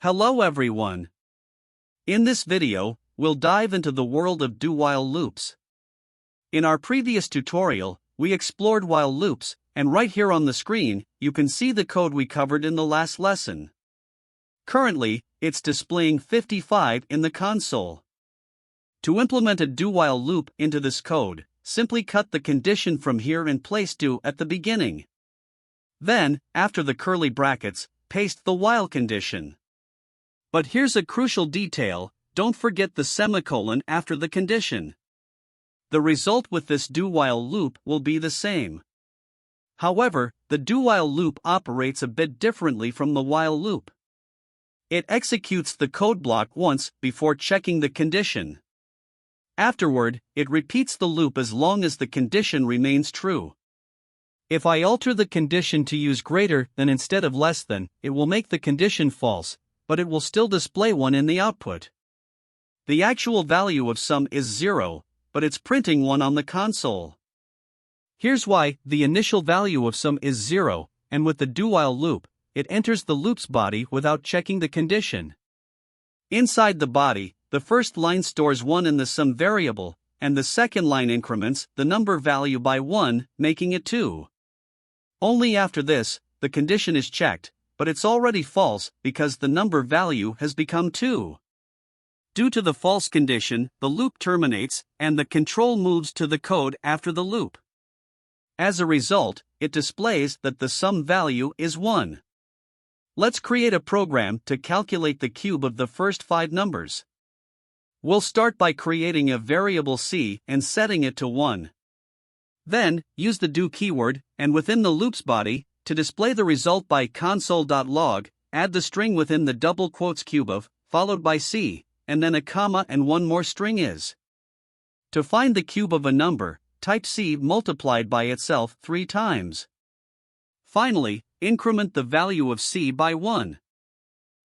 Hello everyone. In this video, we'll dive into the world of do-while loops. In our previous tutorial, we explored while loops, and right here on the screen, you can see the code we covered in the last lesson. Currently, it's displaying 55 in the console. To implement a do-while loop into this code, simply cut the condition from here and place do at the beginning. Then, after the curly brackets, paste the while condition. But here's a crucial detail: don't forget the semicolon after the condition. The result with this do-while loop will be the same. However, the do-while loop operates a bit differently from the while loop. It executes the code block once before checking the condition. Afterward, it repeats the loop as long as the condition remains true. If I alter the condition to use greater than instead of less than, it will make the condition false, but it will still display 1 in the output. The actual value of sum is 0, but it's printing 1 on the console. Here's why: the initial value of sum is 0, and with the do-while loop, it enters the loop's body without checking the condition. Inside the body, the first line stores 1 in the sum variable, and the second line increments the number value by 1, making it 2. Only after this, the condition is checked, but it's already false because the number value has become 2. Due to the false condition, the loop terminates, and the control moves to the code after the loop. As a result, it displays that the sum value is 1. Let's create a program to calculate the cube of the first 5 numbers. We'll start by creating a variable c and setting it to 1. Then, use the do keyword, and within the loop's body, to display the result by console.log, add the string within the double quotes cube of, followed by c, and then a comma and one more string is. To find the cube of a number, type c multiplied by itself 3 times. Finally, increment the value of c by 1.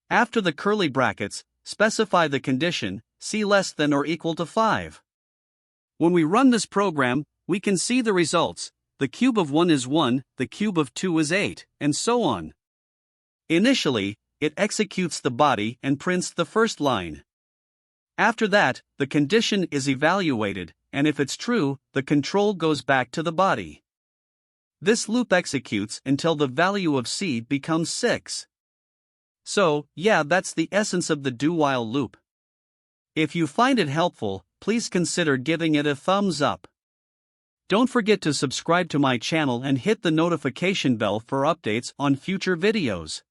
After the curly brackets, specify the condition, c less than or equal to 5. When we run this program, we can see the results. The cube of 1 is 1, the cube of 2 is 8, and so on. Initially, it executes the body and prints the first line. After that, the condition is evaluated, and if it's true, the control goes back to the body. This loop executes until the value of c becomes 6. So, yeah, that's the essence of the do-while loop. If you find it helpful, please consider giving it a thumbs up. Don't forget to subscribe to my channel and hit the notification bell for updates on future videos.